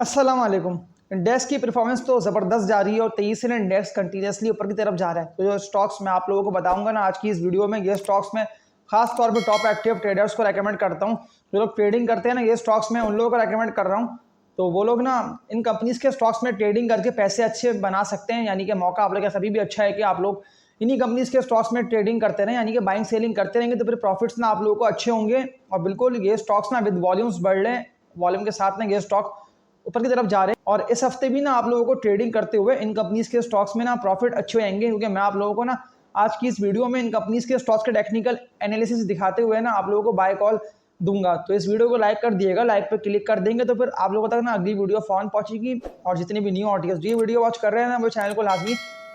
अस्सलाम वालेकुम। इंडेक्स की परफॉर्मेंस तो ज़बरदस्त जा रही है और 23 से इंडेक्स कंटिन्यूसली ऊपर की तरफ जा रहा है। तो जो स्टॉक्स मैं आप लोगों को बताऊंगा ना आज की इस वीडियो में, ये स्टॉक्स में खास तौर पे टॉप एक्टिव ट्रेडर्स को रेकमेंड करता हूँ। जो लोग ट्रेडिंग करते हैं ना, ये स्टॉक्स में उन लोगों को रेकमेंड कर रहा हूँ। तो वो लोग ना इन कंपनीज के स्टॉक्स में ट्रेडिंग करके पैसे अच्छे बना सकते हैं। यानी कि मौका आप लोग के पास अभी भी अच्छा है कि आप लोग इन्हीं कंपनीज के स्टॉक्स में ट्रेडिंग करते रहें, यानी कि बाइंग सेलिंग करते रहेंगे तो फिर प्रॉफिट्स ना आप लोगों को अच्छे होंगे। और बिल्कुल ये स्टॉक्स ना विद वॉल्यूम्स बढ़ रहे हैं, वॉल्यूम के साथ ना ये स्टॉक ऊपर की तरफ जा रहे हैं। और इस हफ्ते भी ना आप लोगों को ट्रेडिंग करते हुए इन कंपनीज के स्टॉक्स में ना प्रॉफिट अच्छे होंगे, क्योंकि मैं आप लोगों को ना आज की इस वीडियो में इन कंपनीज के स्टॉक्स के टेक्निकल एनालिसिस दिखाते हुए ना आप लोगों को बाय कॉल दूंगा। तो इस वीडियो को लाइक कर दिएगा, लाइक पे क्लिक कर देंगे तो फिर आप लोगों तक ना अगली वीडियो फौरन पहुंचेगी। और जितने भी न्यू ऑडियंस ये वीडियो वॉच कर रहे हैं ना, वो चैनल को लाजमी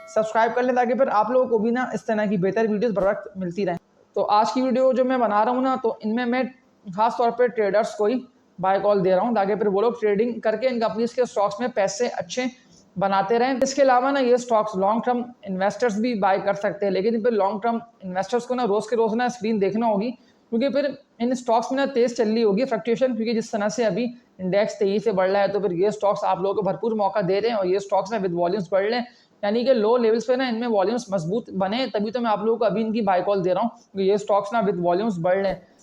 सब्सक्राइब कर लें, ताकि फिर आप लोगों को भी ना इस तरह की बेहतर वीडियोस बर वक्त मिलती रहें। तो आज की वीडियो जो मैं बना रहा हूँ ना, तो इनमें मैं खास तौर पर ट्रेडर्स को ही बाय कॉल दे रहा हूँ, ताकि फिर वो लोग ट्रेडिंग करके इन कंपनीज के स्टॉक्स में पैसे अच्छे बनाते रहें। इसके अलावा ना ये स्टॉक्स लॉन्ग टर्म इन्वेस्टर्स भी बाय कर सकते हैं, लेकिन फिर लॉन्ग टर्म इन्वेस्टर्स को ना रोज के रोज ना स्क्रीन देखना होगी, क्योंकि फिर इन स्टॉक्स में ना तेज चल रही होगी फ्लक्चुएशन। क्योंकि जिस तरह से अभी इंडेक्स तेजी से बढ़ रहा है, तो फिर ये स्टॉक्स आप लोगों को भरपूर मौका दे रहे हैं और ये स्टॉक्स ना विद वॉल्यूम्स बढ़ रहे हैं। यानी कि लो लेवल्स पे ना इनमें वॉल्यूम्स मजबूत बने, तभी तो मैं आप लोगों को अभी इनकी बाय कॉल दे रहा हूँ, क्योंकि ये स्टॉक्स ना विद वॉल्यूम्स बढ़ रहे हैं।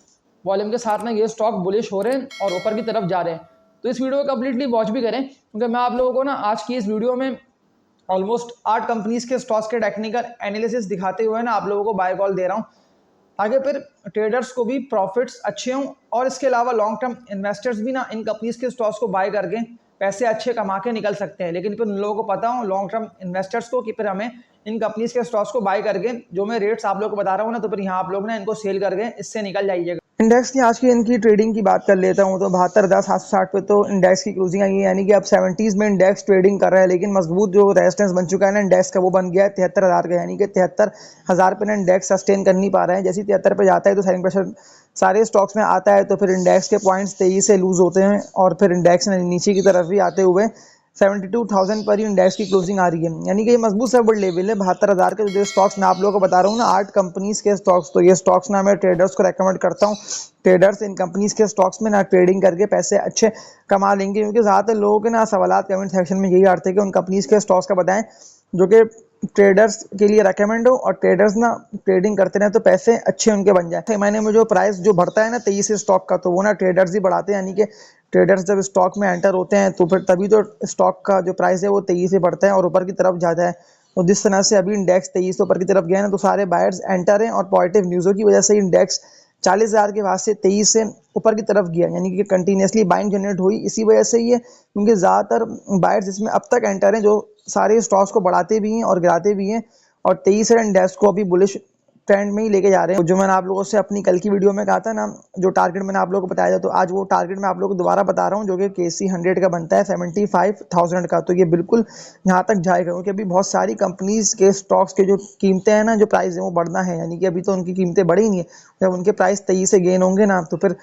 वॉल्यूम के साथ ना ये स्टॉक बुलिश हो रहे हैं और ऊपर की तरफ जा रहे हैं। तो इस वीडियो को कंप्लीटली वॉच भी करें, क्योंकि मैं आप लोगों को ना आज की इस वीडियो में ऑलमोस्ट 8 कंपनीज के स्टॉक्स के टेक्निकल एनालिसिस दिखाते हुए ना आप लोगों को बाय कॉल दे रहा हूँ, ताकि फिर ट्रेडर्स को भी प्रॉफिट्स अच्छे हों। और इसके अलावा लॉन्ग टर्म इन्वेस्टर्स भी ना इन कंपनीज के स्टॉक्स को बाय करके पैसे अच्छे कमा के निकल सकते हैं। लेकिन फिर उन लोगों को पता हो लॉन्ग टर्म इन्वेस्टर्स को कि फिर हमें इन कंपनीज के स्टॉक्स को बाय करके जो मैं रेट्स आप लोगों को बता रहा हूँ ना, तो फिर यहाँ आप लोग ना इनको सेल करके इससे निकल जाइएगा। इंडेक्स की आज की इनकी ट्रेडिंग की बात कर लेता हूँ, तो 72,760 पे तो इंडेक्स की क्लोजिंग आई है। यानी कि अब 70s में इंडेक्स ट्रेडिंग कर रहा है, लेकिन मजबूत जो रेजिस्टेंस बन चुका है ना इंडेक्स का, वो बन गया है 73,000 का। यानी कि 73,000 पे ना इंडेक्स सस्टेन कर नहीं पा रहा है। जैसे 73 पे जाता है तो सेलिंग प्रेशर सारे स्टॉक्स में आता है, तो फिर इंडेक्स के पॉइंट्स तेजी से लूज होते हैं और फिर इंडेक्स नीचे की तरफ भी आते हुए 72,000 पर ही इंडेक्स की क्लोजिंग आ रही है। यानी कि ये मजबूत सपोर्ट लेवल है 72,000 के। जो स्टॉक्स मैं आप लोगों को बता रहा हूँ ना 8 कंपनीज के स्टॉक्स, तो ये स्टॉक्स ना मैं ट्रेडर्स को रेकमेंड करता हूँ। ट्रेडर्स इन कंपनीज के स्टॉक्स में ना ट्रेडिंग करके पैसे अच्छे कमा लेंगे, क्योंकि ज़्यादातर लोगों के ना सवाल कमेंट सेक्शन में यही आते हैं कि उन कंपनीज के स्टॉक्स का बताएं जो कि ट्रेडर्स के लिए रेकमेंड हो, और ट्रेडर्स ना ट्रेडिंग करते रहे तो पैसे अच्छे उनके बन जाए। महीने में जो प्राइस जो बढ़ता है ना 23 स्टॉक का, तो वो ना ट्रेडर्स ही बढ़ाते हैं। यानी कि ट्रेडर्स जब स्टॉक में एंटर होते हैं तो फिर तभी तो स्टॉक का जो प्राइस है वो 23 से बढ़ता है और ऊपर की तरफ जाता है। तो जिस तरह से अभी इंडेक्स 23 से ऊपर की तरफ गया है ना, तो सारे बायर्स एंटर हैं और पॉजिटिव न्यूज़ों की वजह से इंडेक्स 40,000 के बाद से 23 से ऊपर की तरफ गया। यानी कि कंटिन्यूसली बाइंग जनरेट हुई इसी वजह से ही है, क्योंकि ज़्यादातर बायर्स इसमें अब तक एंटर हैं जो सारे स्टॉक्स को बढ़ाते भी हैं और गिराते भी हैं, और 23 इंडेक्स को अभी बुलिश ट्रेंड में ही लेके जा रहे हैं। जो मैंने आप लोगों से अपनी कल की वीडियो में कहा था ना, जो टारगेट मैंने आप लोगों को बताया था, तो आज वो टारगेट मैं आप लोगों को दोबारा बता रहा हूँ, जो कि KC 100 का बनता है 75,000 का। तो ये बिल्कुल यहाँ तक जाएगा, क्योंकि अभी बहुत सारी कंपनीज के स्टॉक्स के जो कीमतें हैं ना, जो प्राइस है वो बढ़ना है। यानी कि अभी तो उनकी कीमतें बढ़ी नहीं है, जब उनके प्राइस 23 से गेन होंगे ना, तो फिर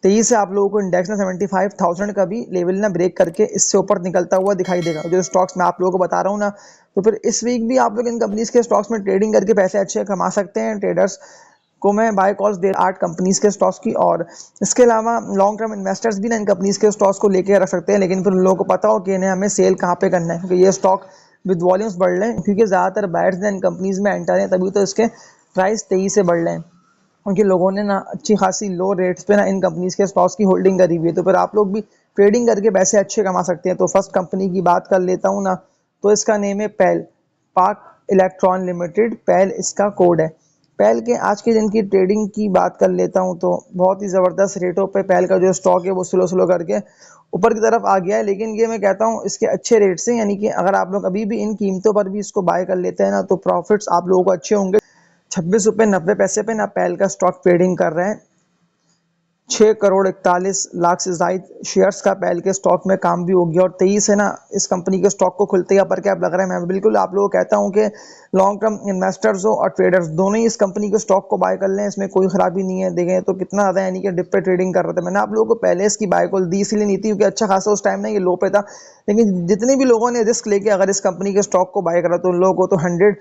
23 से आप लोगों को इंडेक्स में 75,000 का भी लेवल ना ब्रेक करके इससे ऊपर निकलता हुआ दिखाई देगा। जो स्टॉक्स मैं आप लोगों को बता रहा हूँ ना, तो फिर इस वीक भी आप लोग इन कंपनीज के स्टॉक्स में ट्रेडिंग करके पैसे अच्छे कमा सकते हैं। ट्रेडर्स को मैं बाय कॉल्स दे 8 कंपनीज के स्टॉक्स की, और इसके अलावा लॉन्ग टर्म इन्वेस्टर्स भी ना इन कंपनीज के स्टॉक्स को लेके रख सकते हैं। लेकिन फिर उन लोगों को पता हो कि इन्हें हमें सेल कहाँ पे करना है, क्योंकि ये स्टॉक विद वॉल्यूम्स बढ़ रहे हैं, क्योंकि ज़्यादातर बायर्स ने इन कंपनीज में एंटर हैं, तभी तो इसके प्राइस 23 से बढ़ रहे हैं, क्योंकि लोगों ने ना अच्छी खासी लो रेट्स पे ना इन कंपनीज के स्टॉक्स की होल्डिंग करी हुई है। तो फिर आप लोग भी ट्रेडिंग करके पैसे अच्छे कमा सकते हैं। तो फर्स्ट कंपनी की बात कर लेता हूँ ना, तो इसका नेम है पैल, पाक इलेक्ट्रॉन लिमिटेड, पैल इसका कोड है। पैल के आज के दिन की ट्रेडिंग की बात कर लेता हूँ, तो बहुत ही ज़बरदस्त रेटों पे पैल का जो स्टॉक है वो स्लो स्लो करके ऊपर की तरफ आ गया है। लेकिन ये मैं कहता हूँ इसके अच्छे रेट्स हैं, यानी कि अगर आप लोग अभी भी इन कीमतों पर भी इसको बाय कर लेते हैं ना, तो प्रॉफिट्स आप लोगों को अच्छे होंगे। 26 रुपये 90 पैसे पे ना पैल का स्टॉक ट्रेडिंग कर रहे हैं। 6 करोड़ 41 लाख से जायद शेयर्स का पैल के स्टॉक में काम भी हो गया, और 23 है ना इस कंपनी के स्टॉक को खुलते ही अपर कैप लग रहा है। मैं बिल्कुल आप लोगों को कहता हूं कि लॉन्ग टर्म इन्वेस्टर्स हो और ट्रेडर्स दोनों ही इस कंपनी के स्टॉक को बाय कर लें, इसमें कोई खराबी नहीं है। देखें तो कितना ज़्यादा यानी कि डिप पे ट्रेडिंग कर रहा था। मैंने आप लोगों को पहले इसकी बाय कॉल दी इसलिए नहीं थी क्योंकि अच्छा खासा उस टाइम ना ये लो पे था, लेकिन जितने भी लोगों ने रिस्क लेके अगर इस कंपनी के स्टॉक को बाय करा, तो उन लोगों को तो 100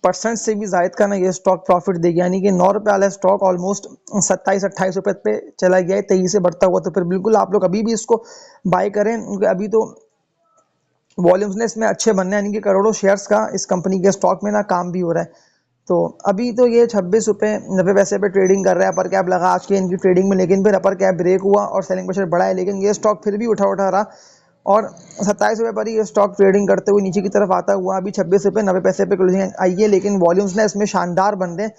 परसेंट से भी जायद का ना ये स्टॉक प्रॉफिट देगा, यानी कि 9 रुपये वाला स्टॉक ऑलमोस्ट 27-28 रुपये पे चला गया है, तेजी से बढ़ता हुआ। तो फिर बिल्कुल आप लोग अभी भी इसको बाय करें, क्योंकि अभी तो वॉल्यूम्स ने इसमें अच्छे बनने हैं, यानी कि करोड़ों शेयर्स का इस कंपनी के स्टॉक में ना काम भी हो रहा है। तो अभी तो ये 26 रुपये 90 पैसे पे ट्रेडिंग कर रहा है, अपर कैप लगा आज की इनकी ट्रेडिंग में, लेकिन फिर अपर कैप ब्रेक हुआ और सेलिंग प्रेशर बढ़ा है, लेकिन ये स्टॉक फिर भी उठा रहा और 27 रुपये पर ही ये स्टॉक ट्रेडिंग करते हुए नीचे की तरफ आता हुआ अभी 26 रुपये 90 पैसे पे क्लोजिंग आई है। लेकिन वॉल्यूम्स ने इसमें शानदार बन रहे हैं,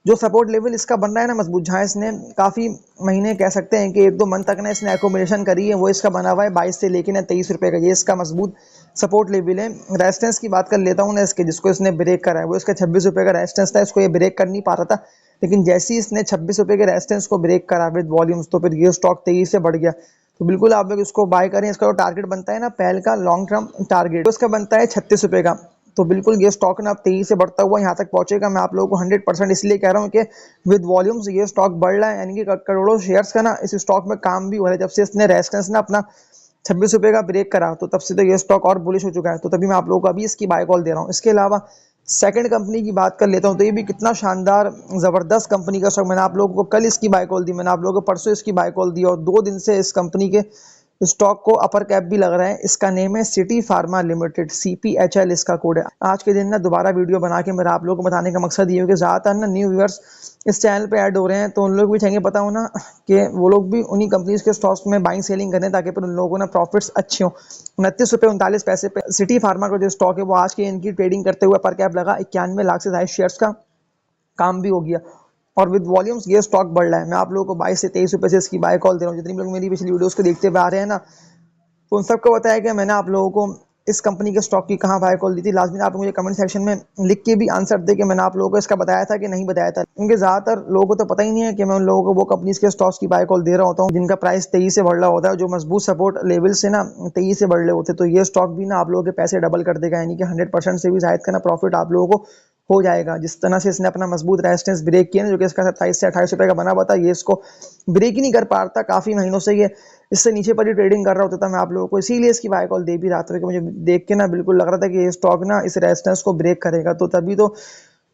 जो सपोर्ट लेवल इसका बन रहा है ना मजबूत, जहाँ इसने काफ़ी महीने कह सकते हैं कि 1-2 मंथ तक ना इसने एकोमोडेशन करी है, वो इसका बना हुआ है 22 से लेके ना 23 रुपये का, ये इसका मजबूत सपोर्ट लेवल है। रेजिस्टेंस की बात कर लेता हूँ ना इसके, जिसको इसने ब्रेक करा है, वो इसका 26 रुपये का रेजिस्टेंस था, इसको ये ब्रेक कर नहीं पा रहा था, लेकिन जैसे ही इसने 26 रुपये के रेजिस्टेंस को ब्रेक करा विद वॉल्यूम्स, तो फिर ये स्टॉक तेजी से बढ़ गया। तो बिल्कुल आप लोग इसको बाय करें। इसका जो टारगेट बनता है ना पहल का लॉन्ग टर्म टारगेट, तो इसका बनता है 36 रुपये का। तो बिल्कुल ये स्टॉक ना अब तेजी से बढ़ता हुआ यहाँ तक पहुंचेगा। मैं आप लोगों को 100% इसलिए कह रहा हूँ कि विद वॉल्यूम्स ये स्टॉक बढ़ रहा है, यानी कि करोड़ों शेयर्स का ना इस स्टॉक में काम भी हो रहा है। जब से इसने रेजिस्टेंस ना अपना 26 रुपये का ब्रेक करा, तो तब से तो ये स्टॉक और बुलिश हो चुका है, तो तभी मैं आप लोगों को अभी इसकी बाय कॉल दे रहा हूँ। इसके अलावा सेकंड कंपनी की बात कर लेता हूँ, तो ये भी कितना शानदार ज़बरदस्त कंपनी का स्टॉक। मैंने आप लोगों को कल इसकी बाय कॉल दी, मैंने आप लोगों को परसों इसकी बाय कॉल दी, और 2 दिन से इस कंपनी के स्टॉक को अपर कैप भी लग रहा है। इसका नेम है सिटी फार्मा लिमिटेड, CPHL इसका कोड है। आज के दिन ना दोबारा वीडियो बना के मेरा आप लोगों को बताने का मकसद ये है कि ज़्यादातर ना न्यू व्यूअर्स इस चैनल पे ऐड हो रहे हैं, तो उन लोग भी चाहिए पता हो ना कि वो लोग भी उन्हीं कंपनीज के स्टॉक्स में बाइंग सेलिंग करें, ताकि फिर उन लोगों को ना प्रॉफिट्स अच्छे हों। 29 रुपये 39 पैसे पे सिटी फार्मा का जो स्टॉक है, वो आज की इनकी ट्रेडिंग करते हुए अपर कैप लगा 91 लाख से ज़्यादा शेयर्स का काम भी हो गया, और विद वॉल्यूम्स ये स्टॉक बढ़ रहा है। मैं आप लोगों को 22 से 23 रुपये से इसकी बाय कॉल दे रहा हूँ। जितनी लोग मेरी पिछली वीडियोस को देखते हुए आ रहे हैं ना, तो उन सबको बताया कि मैंने आप लोगों को इस कंपनी के स्टॉक की कहाँ बाय कॉल दी थी। लाजमी आप मुझे कमेंट सेक्शन में लिख के भी आंसर दे कि मैंने आप लोगों को इसका बताया था कि नहीं बताया था, क्योंकि ज़्यादातर लोगों को तो पता ही नहीं है कि मैं उन लोगों को वो कंपनीज के स्टॉक्स की बाय कॉल दे रहा होता हूँ जिनका प्राइस तेजी से बढ़ रहा होता है, जो मजबूत सपोर्ट लेवल से ना तेजी से बढ़ रहे होते। तो ये स्टॉक भी ना आप लोगों के पैसे डबल कर देगा, यानी कि 100% से भी शायद का ना प्रॉफिट आप लोगों को हो जाएगा। जिस तरह से इसने अपना मजबूत रेजिस्टेंस ब्रेक किया ना, जो कि इसका 27 से 28 रुपये का बना हुआ था, ये इसको ब्रेक ही नहीं कर पा रहा था काफ़ी महीनों से, ये इससे नीचे पर ही ट्रेडिंग कर रहा होता था। मैं आप लोगों को इसीलिए इसकी बाय कॉल दे भी रहा था कि मुझे देख के ना बिल्कुल लग रहा था कि ये स्टॉक ना इस रेजिस्टेंस को ब्रेक करेगा, तो तभी तो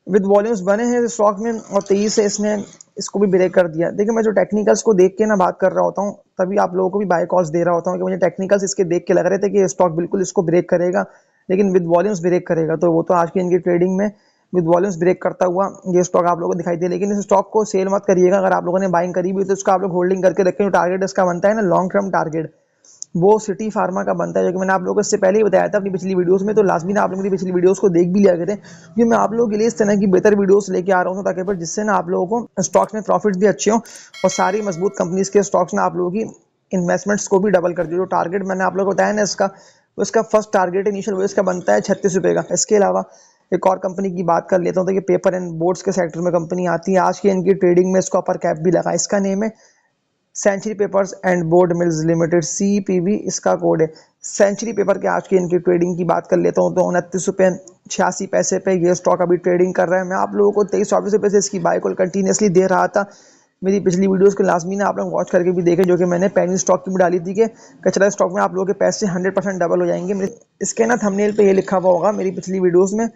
विद वॉल्यूम्स बने हैं स्टॉक में, और तेजी से इसने इसको भी ब्रेक कर दिया। देखिए मैं जो टेक्निकल्स को देख के ना बात कर रहा होता हूँ, तभी आप लोगों को भी बाय कॉल्स दे रहा होता हूँ कि मुझे टेक्निकल्स इसके देख के लग रहे थे कि ये स्टॉक बिल्कुल इसको ब्रेक करेगा, लेकिन विद वॉल्यूम्स ब्रेक करेगा। तो वो तो आज की इनकी ट्रेडिंग में विद वॉल्यूम्स ब्रेक करता हुआ ये स्टॉक आप लोगों को दिखाई दे। लेकिन इस स्टॉक को सेल मत करिएगा, अगर आप लोगों ने बाइंग करी भी तो इसका आप लोग होल्डिंग करके रखें। जो टारगेट इसका बनता है ना लॉन्ग टर्म टारगेट, वो सिटी फार्मा का बनता है, जो कि मैंने आप लोगों को इससे पहले ही बताया था अपनी पिछली वीडियोस में। तो लाजमी ना आप लोग मेरी पिछली वीडियोस को देख भी लिया करें, क्योंकि मैं आप लोगों के लिए इस तरह की बेहतर वीडियोस लेके आ रहा हूँ, ताकि पर जिससे ना आप लोगों को स्टॉक्स में प्रॉफिट्स भी अच्छे हों, और सारी मजबूत कंपनीज के स्टॉक्स ना आप लोगों की इन्वेस्टमेंट्स को भी डबल कर दो। जो टारगेट मैंने आप लोगों को बताया ना इसका, उसका फर्स्ट टारगेट इनिशियल वो इसका बनता है 36 रुपये का। इसके अलावा एक और कंपनी की बात कर लेता हूँ, तो ये पेपर एंड बोर्ड्स के सेक्टर में कंपनी आती है। आज की इनकी ट्रेडिंग में इसको अपर कैप भी लगा, इसका नेम है century papers and board mills limited, CPB इसका कोड है। सेंचुरी पेपर के आज की इनकी ट्रेडिंग की बात कर लेता हूँ, तो 29 रुपये 86 पैसे पे ये स्टॉक अभी ट्रेडिंग कर रहा है। मैं आप लोगों को 23-24 रुपये से इसकी बाय कॉल कंटिन्यूसली दे रहा था। मेरी पिछली वीडियोस को लाजमी ना आप लोग वॉच करके भी देखें, जो कि मैंने पेनी स्टॉक की भी डाली थी कि कचरा स्टॉक में आप लोगों के पैसे 100% डबल हो जाएंगे। इसके ना थंबनेल पे ये लिखा हुआ होगा मेरी पिछली वीडियोस में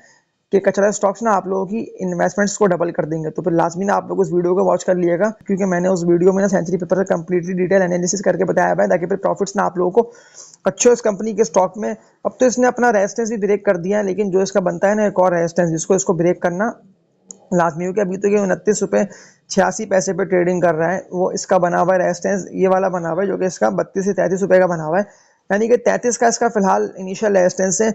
कि कचरा स्टॉक्स ना आप लोगों की इन्वेस्टमेंट्स को डबल कर देंगे। तो फिर लाजमी ना आप लोग उस वीडियो को वॉच कर लिएगा, क्योंकि मैंने उस वीडियो में ना सेंचुरी पेपर का कंप्लीटली डिटेल एनालिसिस करके बताया है, ताकि फिर प्रॉफिट्स ना आप लोगों को अच्छे इस कंपनी के स्टॉक में। अब तो इसने अपना रेजिस्टेंस भी ब्रेक कर दिया है, लेकिन जो इसका बनता है ना एक और रेजिस्टेंस, जिसको इसको ब्रेक करना लाजमी हो। कि अभी तो ये 29 रुपये 86 पैसे पे ट्रेडिंग कर रहा है, वो इसका बना हुआ है रेजिस्टेंस, ये वाला बना हुआ है, जो कि इसका 32 से 33 रुपये का बना हुआ है। यानी कि 33 का इसका फिलहाल इनिशियल रेजिस्टेंस है,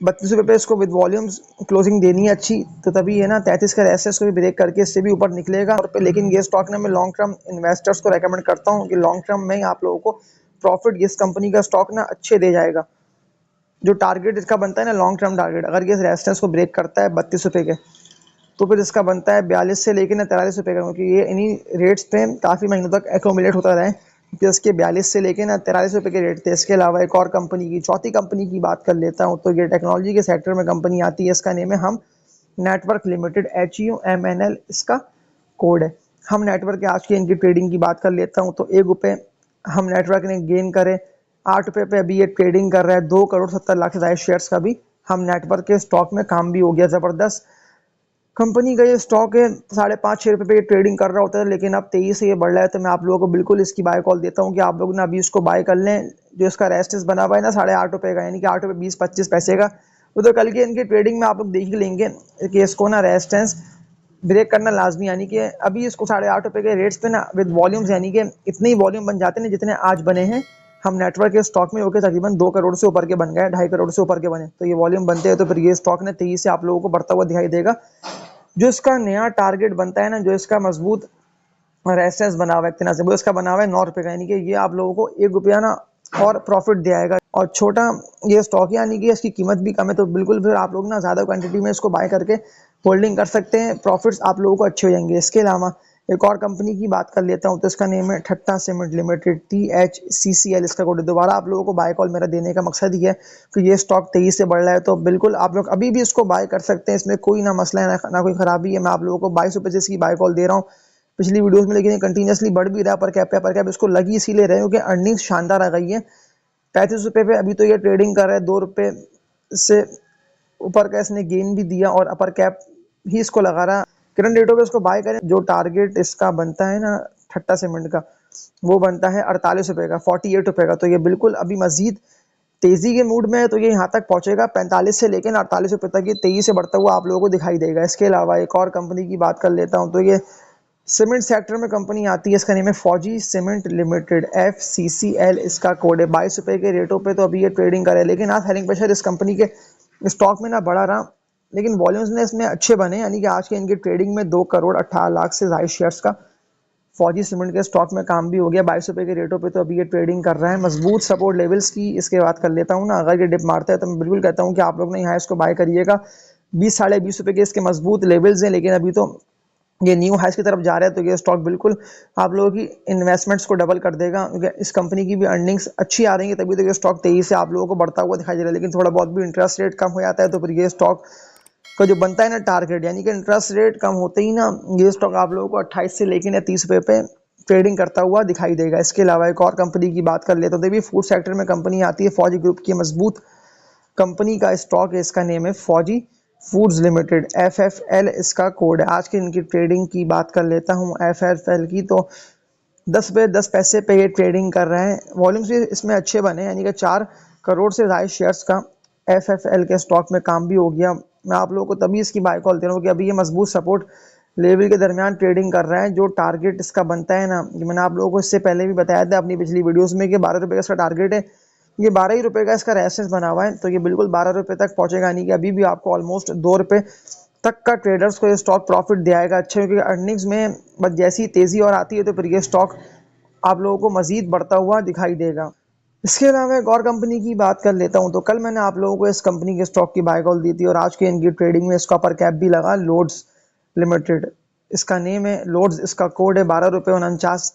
32 रुपये पे इसको विद वॉल्यूम्स क्लोजिंग देनी है अच्छी, तो तभी है ना 33 का रेजिस्टेंस को भी ब्रेक करके इससे भी ऊपर निकलेगा। और पे लेकिन ये स्टॉक ना मैं लॉन्ग टर्म इन्वेस्टर्स को रेकमेंड करता हूँ कि लॉन्ग टर्म में आप लोगों को प्रॉफिट इस कंपनी का स्टॉक ना अच्छे दे जाएगा। जो टारगेट इसका बनता है ना लॉन्ग टर्म टारगेट, अगर ये रेजिस्टेंस को ब्रेक करता है 32 रुपये के, तो फिर इसका बनता है 42 से लेकर ना 43 रुपये का, क्योंकि ये इन्हीं रेट्स पे काफ़ी महीनों तक एकोमुलेट होता रहा है, क्योंकि इसके 42 से लेकर ना 43 रुपये के रेट थे। इसके अलावा एक और कंपनी की चौथी कंपनी की बात कर लेता हूँ, तो ये टेक्नोलॉजी के सेक्टर में कंपनी आती है, इसका नेम है हम नेटवर्क लिमिटेड, HUMNL इसका कोड है। हम नेटवर्क के आज की इनकी ट्रेडिंग की बात कर लेता हूँ, तो 1 रुपये हम नेटवर्क ने गेन करे, 8 रुपये पे अभी ये ट्रेडिंग कर रहा है। 2 करोड़ 70 लाख से ज़्यादा शेयर्स का भी हम नेटवर्क के स्टॉक में काम भी हो गया ज़बरदस्त। कंपनी का ये स्टॉक है 5.5-6 रुपये पे ट्रेडिंग कर रहा होता है, लेकिन अब तेजी से ये बढ़ रहा है। तो मैं आप लोगों को बिल्कुल इसकी बाय कॉल देता हूँ कि आप लोग ना अभी इसको बाय कर लें। जो इसका रेस्टेंस बना हुआ है ना 8.5 रुपये का, यानी कि 8 रुपये 20-25 पैसे का, वो तो कल के इनकी ट्रेडिंग में आप लोग देख ही लेंगे कि इसको ना रेस्टेंस ब्रेक करना लाजमी, यानी कि अभी इसको 8.5 रुपये के रेट्स पे ना विद वॉल्यूम्स, यानी कि इतने ही वॉल्यूम बन जाते हैं जितने आज बने हैं हम नेटवर्क के स्टॉक में, होकर तकरीबन 2 करोड़ से ऊपर के बन गए, 2.5 करोड़ से ऊपर के बने। तो ये वॉल्यूम बनते हैं तो फिर ये स्टॉक ने तेजी से आप लोगों को बढ़ता हुआ दिखाई देगा। जो इसका नया टारगेट बनता है ना, जो इसका मजबूत रेफरेंस बना हुआ है एक तरह से, वो इसका बना हुआ है 9 रुपये का, यानी कि ये आप लोगों को 1 रुपया ना और प्रॉफिट दे आएगा। और छोटा ये स्टॉक है, यानी कि इसकी कीमत भी कम है, तो बिल्कुल फिर आप लोग ना ज़्यादा क्वांटिटी में इसको बाय करके होल्डिंग कर सकते हैं, प्रॉफिट्स आप लोगों को अच्छे हो जाएंगे। इसके अलावा एक और कंपनी की बात कर लेता हूँ, तो इसका नेम है ठट्टा सीमेंट लिमिटेड, THCCL इसका कोड है। दोबारा आप लोगों को बाय कॉल मेरा देने का मकसद ही है कि ये स्टॉक तेजी से बढ़ रहा है, तो बिल्कुल आप लोग अभी भी इसको बाय कर सकते हैं, इसमें कोई ना मसला है ना कोई खराबी है। मैं आप लोगों को 22 रुपये से इसकी बाय कॉल दे रहा हूँ पिछली वीडियोस में, लेकिन ये कंटिन्यूसली बढ़ भी रहा है। पर कैप इसको लगी इसीलिए रहे क्योंकि अर्निंग्स शानदार आ गई है। 35 रुपये पे अभी तो ये ट्रेडिंग कर रहा है, 2 रुपये से ऊपर का इसने गेन भी दिया और अपर कैप ही इसको लगा रहा। करंट रेटों पे इसको बाय करें, जो टारगेट इसका बनता है ना ठट्टा सीमेंट का, वो बनता है 48 रुपये का, 48 रुपये का। तो ये बिल्कुल अभी मजीद तेजी के मूड में है, तो ये यहाँ तक पहुंचेगा 45 से लेकर 48 रुपये तक, ये तेजी से बढ़ता हुआ आप लोगों को दिखाई देगा। इसके अलावा एक और कंपनी की बात कर लेता हूँ, तो ये सीमेंट सेक्टर में कंपनी आती है, इसका नेम है फौजी सीमेंट लिमिटेड, FCCL इसका कोड है। 22 रुपये के रेटों पे तो अभी ये ट्रेडिंग करे, लेकिन आज सेलिंग प्रेशर इस कंपनी के स्टॉक में ना बढ़ा रहा, लेकिन वॉल्यूम्स ने इसमें अच्छे बने, यानी कि आज के इनकी ट्रेडिंग में 2 करोड़ 18 लाख से ज़ायद शेयर्स का फौजी सीमेंट के स्टॉक में काम भी हो गया। 22 रुपये के रेटों पे तो अभी ये ट्रेडिंग कर रहा है। मजबूत सपोर्ट लेवल्स की इसके बात कर लेता हूँ ना, अगर ये डिप मारता है तो मैं बिल्कुल कहता हूँ कि आप लोग ने यहाँ इसको बाय करिएगा। 20-20.5 रुपये के इसके मजबूत लेवल्स हैं, लेकिन अभी तो ये न्यू हाइस की तरफ जा रहा है, तो ये स्टॉक बिल्कुल आप लोगों की इन्वेस्टमेंट्स को डबल कर देगा, क्योंकि इस कंपनी की भी अर्निंग्स अच्छी आ रही है, तभी तो ये स्टॉक तेजी से आप लोगों को बढ़ता हुआ दिखाई दे रहा है। लेकिन थोड़ा बहुत भी इंटरेस्ट रेट कम हो जाता है तो फिर ये स्टॉक का जो बनता है ना टारगेट, यानी कि इंटरेस्ट रेट कम होते ही ना ये स्टॉक आप लोगों को 28 से लेकर 30 रुपये पे ट्रेडिंग करता हुआ दिखाई देगा। इसके अलावा एक और कंपनी की बात कर लेते हैं, फूड सेक्टर में कंपनी आती है, फौजी ग्रुप की मजबूत कंपनी का स्टॉक है, इसका नेम है फौजी फूड्स लिमिटेड, FFL इसका कोड है। आज की इनकी ट्रेडिंग की बात कर लेता हूँ FFL की, तो 10 रुपये 10 पैसे पे ये ट्रेडिंग कर रहे हैं। वॉल्यूम्स भी इसमें अच्छे बने, यानी कि 4 करोड़ से ज़्यादा शेयर्स का FFL के स्टॉक में काम भी हो गया। मैं आप लोगों को तभी इसकी बाय कॉल दे रहा हूँ कि अभी ये मजबूत सपोर्ट लेवल के दरमियान ट्रेडिंग कर रहा है। जो टारगेट इसका बनता है ना, मैंने आप लोगों को इससे पहले भी बताया था अपनी पिछली वीडियोस में कि 12 रुपये का इसका टारगेट है, ये 12 ही रुपये का इसका रेफरेंस बना हुआ है, तो ये बिल्कुल 12 रुपये तक पहुंचेगा, यानी कि अभी भी आपको ऑलमोस्ट 2 रुपये तक का ट्रेडर्स को ये स्टॉक प्रॉफिट दे आएगा अच्छा, क्योंकि अर्निंग्स में बस जैसी तेज़ी और आती है तो फिर ये स्टॉक आप लोगों को मजीद बढ़ता हुआ दिखाई देगा। इसके अलावा एक और कंपनी की बात कर लेता हूं, तो कल मैंने आप लोगों को इस कंपनी के स्टॉक की बाय कॉल दी थी और आज के इनकी ट्रेडिंग में इसका अपर कैप भी लगा, लोड्स लिमिटेड इसका नेम है, लोड्स इसका कोड है। 12 रुपये 49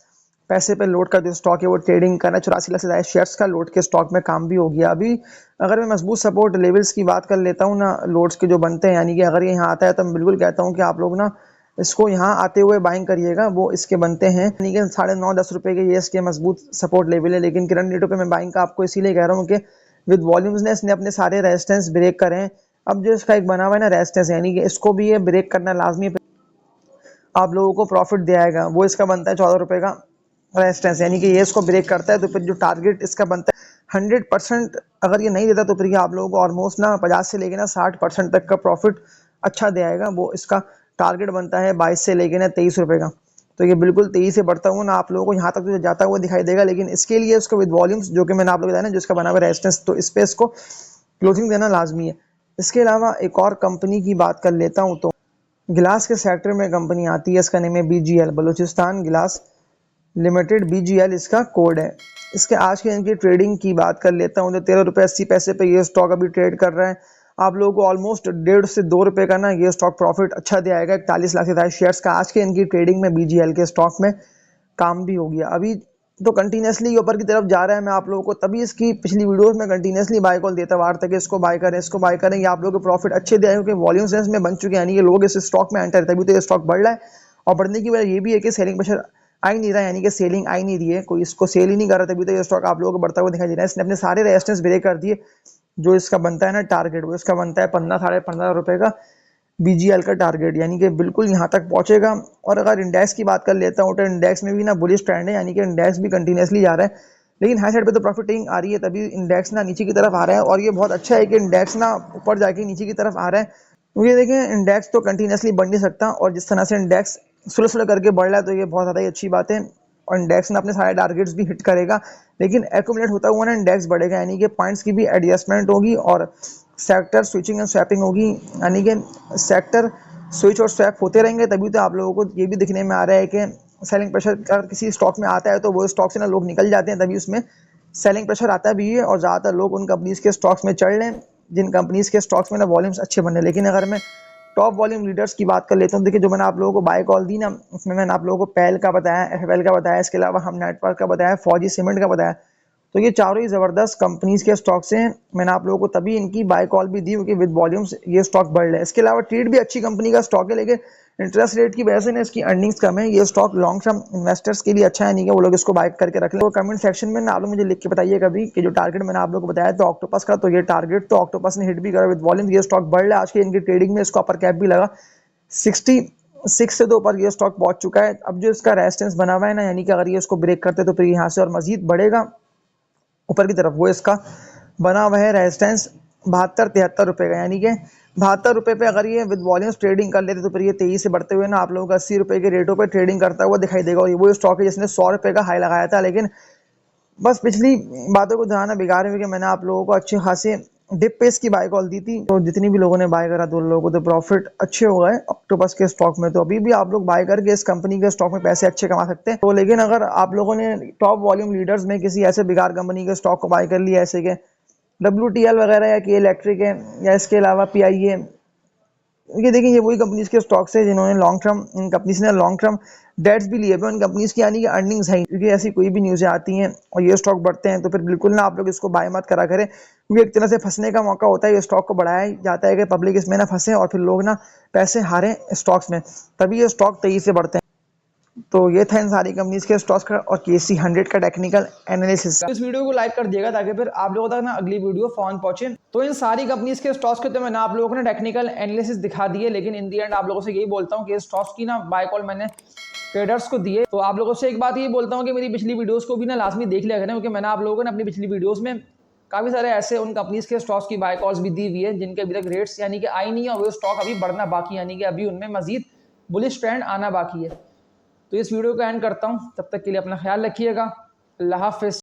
पैसे पे लोड का जो स्टॉक है वो ट्रेडिंग करना, 84 लाख से ज़्यादा शेयर्स का लोड के स्टॉक में काम भी हो गया। अभी अगर मैं मजबूत सपोर्ट लेवल्स की बात कर लेता हूँ ना लोड्स के जो बनते हैं, यानी कि अगर ये यहाँ आता है तो मैं बिल्कुल कहता हूँ कि आप लोग ना इसको यहाँ आते हुए बाइंग करिएगा, वो इसके बनते हैं, यानी कि 9.5-10 रुपये के ये इसके मजबूत सपोर्ट लेवल है। लेकिन करंट रेटों पे मैं बाइंग का आपको इसीलिए कह रहा हूँ कि विद वॉल्यूम्स ने इसने अपने सारे रेजिस्टेंस ब्रेक करे हैं। अब जो इसका एक बना हुआ है ना रेजिस्टेंस, यानी कि इसको भी ये ब्रेक करना लाजमी है, आप लोगों को प्रॉफिट दे आएगा। वो इसका बनता है 14 रुपये का रेजिस्टेंस, यानी कि ये इसको ब्रेक करता है तो फिर जो टारगेट इसका बनता है 100%, अगर ये नहीं देता तो फिर ये आप लोगों को ऑलमोस्ट ना 50 से लेकर ना 60% तक का प्रॉफिट अच्छा दे आएगा। वो इसका टारगेट बनता है 22 से लेकर ना 23 रुपये का, तो ये बिल्कुल तेजी से बढ़ता हुआ ना आप लोगों को यहाँ तक तो जाता हुआ दिखाई देगा। लेकिन इसके लिए उसको विद वॉल्यूम्स जो कि मैंने आप लोगों को बताया ना, जिसका बना हुआ रेजिस्टेंस, तो इस पर इसको क्लोजिंग देना लाजमी है। इसके अलावा एक और कंपनी की बात कर लेता हूँ, तो गिलास के सेक्टर में कंपनी आती है, इसका नेम है BGL, बलूचिस्तान गिलास लिमिटेड, BGL इसका कोड है। इसके आज के इनकी ट्रेडिंग की बात कर लेता हूँ, तो 13 रुपये 80 पैसे पे ये स्टॉक अभी ट्रेड कर रहा है। आप लोगों को ऑलमोस्ट 1.5 से 2 रुपये का ना ये स्टॉक प्रॉफिट अच्छा दे आएगा। 41 लाख से ज़्यादा शेयर्स का आज के इनकी ट्रेडिंग में BGL के स्टॉक में काम भी हो गया। अभी तो कंटिन्यूसली ऊपर की तरफ जा रहा है, मैं आप लोगों को तभी इसकी पिछली वीडियोस में कंटिन्यूसली बाय कॉल देता हुआ तक इसको बाय करें, ये आप लोगों को प्रॉफिट अच्छे दे, क्योंकि वॉल्यूम्स इसमें बन चुके हैं, यानी कि लोग इस स्टॉक में एंटर, तभी तो ये स्टॉक बढ़ रहा है। और बढ़ने की वजह ये भी है कि सेलिंग प्रेशर आ ही नहीं रहा, यानी कि सेलिंग आ ही नहीं रही है, कोई इसको सेल ही नहीं कर रहा, तभी तो ये स्टॉक आप लोगों को बढ़ता हुआ दिखाई दे रहा है। इसने अपने सारे रेजिस्टेंस ब्रेक कर दिए। जो इसका बनता है ना टारगेट, वो इसका बनता है 15 साढ़े 15 रुपये का, BGL का टारगेट, यानी कि बिल्कुल यहाँ तक पहुंचेगा। और अगर इंडेक्स की बात कर लेता हूँ तो इंडेक्स में भी ना बुलिश ट्रेंड है, यानी कि इंडेक्स भी कंटिन्यूसली जा रहा है, लेकिन हाई साइड पे तो प्रॉफिटिंग आ रही है, तभी इंडेक्स ना नीचे की तरफ आ रहा है। और ये बहुत अच्छा है कि इंडेक्स ना ऊपर जाके नीचे की तरफ आ रहा है, क्योंकि देखें इंडेक्स तो कंटिन्यूसली बढ़ नहीं सकता, और जिस तरह से इंडेक्स स्लो स्लो करके बढ़ रहा है तो ये बहुत ज़्यादा ही अच्छी बात है। और इंडेक्स ने अपने सारे टारगेट्स भी हिट करेगा, लेकिन एक्यूमुलेट होता हुआ ना इंडेक्स बढ़ेगा, यानी कि पॉइंट्स की भी एडजस्टमेंट होगी और सेक्टर स्विचिंग एंड स्वैपिंग होगी, यानी कि सेक्टर स्विच और स्वैप होते रहेंगे। तभी तो आप लोगों को ये भी दिखने में आ रहा है कि सेलिंग प्रेशर अगर किसी स्टॉक में आता है तो वो स्टॉक से ना लोग निकल जाते हैं, तभी उसमें सेलिंग प्रेशर आता भी है, और ज़्यादातर लोग उन कंपनीज के स्टॉक्स में चढ़ लें जिन कंपनीज के स्टॉक्स में ना वॉल्यूम्स अच्छे बने। लेकिन अगर मैं टॉप वॉल्यूम लीडर्स की बात कर लेता हूँ, देखिए जो मैंने आप लोगों को बाय कॉल दी ना, उसमें मैंने आप लोगों को पैल का बताया, FFL का बताया, इसके अलावा हम नेटवर्क का बताया, फौजी सीमेंट का बताया। तो ये चारों ही ज़बरदस्त कंपनीज के स्टॉक्स हैं। मैंने आप लोगों को तभी इनकी बाय कॉल भी दी क्योंकि विद वॉल्यूम्स ये स्टॉक बढ़ रहे हैं। इसके अलावा ट्रीड भी अच्छी कंपनी का स्टॉक है, लेकिन इंटरेस्ट रेट की वजह से ना इसकी अर्निंग्स कम है। ये स्टॉक लॉन्ग टर्म इन्वेस्टर्स के लिए अच्छा है, नहीं कि वो लोग इसको बाय करके रख लें। तो कमेंट सेक्शन में ना आप लोग मुझे लिख के बताइए कभी कि जो टारगेट मैंने आप लोग को बताया तो ऑक्टोपस का, तो ये टारगेट तो ऑक्टोपस ने हिट भी करा विद वॉल्यूम। ये स्टॉक बढ़ रहा है, आज की इनकी ट्रेडिंग में इसको अपर कैप भी लगा 66 से तो ऊपर ये स्टॉक पहुंच चुका है। अब जो इसका रेजिस्टेंस बना हुआ है ना, यानी कि अगर ये इसको ब्रेक करते तो फिर यहाँ से और मजीद बढ़ेगा ऊपर की तरफ, वो इसका बना हुआ है रेजिस्टेंस 72-73 रुपये का, यानी कि 72 रुपये पे अगर ये विद वॉल्यूम्स ट्रेडिंग कर लेते तो फिर ये तेजी से बढ़ते हुए ना आप लोगों को 80 रुपये के रेटों पे ट्रेडिंग करता हुआ दिखाई देगा। और ये वो स्टॉक है जिसने 100 रुपये का हाई लगाया था, लेकिन बस पिछली बातों को ध्यान में बिगाड़े हुए कि मैंने आप लोगों को अच्छे खासे डिप पे इसकी बाय कॉल दी थी, तो जितनी भी लोगों ने बाय करा तो उन लोगों को तो प्रॉफिट अच्छे हो गए ऑक्टोपस के स्टॉक में। तो अभी भी आप लोग बाय करके इस कंपनी के स्टॉक में पैसे अच्छे कमा सकते हैं। तो लेकिन अगर आप लोगों ने टॉप वॉल्यूम लीडर्स में किसी ऐसे बेकार कंपनी के स्टॉक को बाय कर लिया, ऐसे के WTL वगैरह या के इलेक्ट्रिक है या इसके अलावा PIA, ये देखिए ये वही कंपनीज के स्टॉक्स है जिन्होंने लॉन्ग टर्म, इन कंपनीज ने लॉन्ग टर्म डेट्स भी लिए हुए उन कंपनीज की, यानी कि अर्निंग्स है, क्योंकि ऐसी कोई भी न्यूज़ें आती हैं और ये स्टॉक बढ़ते हैं तो फिर बिल्कुल ना आप लोग इसको बाय मत करा करें, क्योंकि एक तरह से फंसने का मौका होता है। ये स्टॉक को बढ़ाया जाता है कि पब्लिक इसमें ना फंसे और फिर लोग ना पैसे हारें स्टॉक्स में, तभी ये स्टॉक तेजी से बढ़ते हैं। तो ये था इन सारी कंपनीज के स्टॉक्स का और KC100 का टेक्निकल एनालिसिस। इस वीडियो को लाइक कर दिएगा ताकि फिर आप लोगों तक ना अगली वीडियो फौरन पहुंचे। तो इन सारी कंपनीज के स्टॉक्स के तो मैंने आप लोगों को ना टेक्निकल एनालिसिस दिखा दिए, लेकिन इन दी एंड आप लोगों से यही बोलता हूँ कि स्टॉक्स की ना बाय कॉल मैंने ट्रेडर्स को दिए। तो आप लोगों से एक बात ये बोलता हूँ कि मेरी पिछली वीडियोस को भी ना लाजमी देख लिया करें, क्योंकि मैंने आप लोगों को ना अपनी पिछली वीडियोस में काफी सारे ऐसे उन कंपनीज के स्टॉक्स की बाय कॉल्स भी दी हुई है जिनके अभी तक रेट्स यानी कि आई नहीं है, और वो स्टॉक अभी बढ़ना बाकी, यानी कि अभी उनमें मजीद बुलिश ट्रेंड आना बाकी है। तो इस वीडियो को एंड करता हूँ, तब तक के लिए अपना ख्याल रखिएगा। अल्लाह हाफिज़।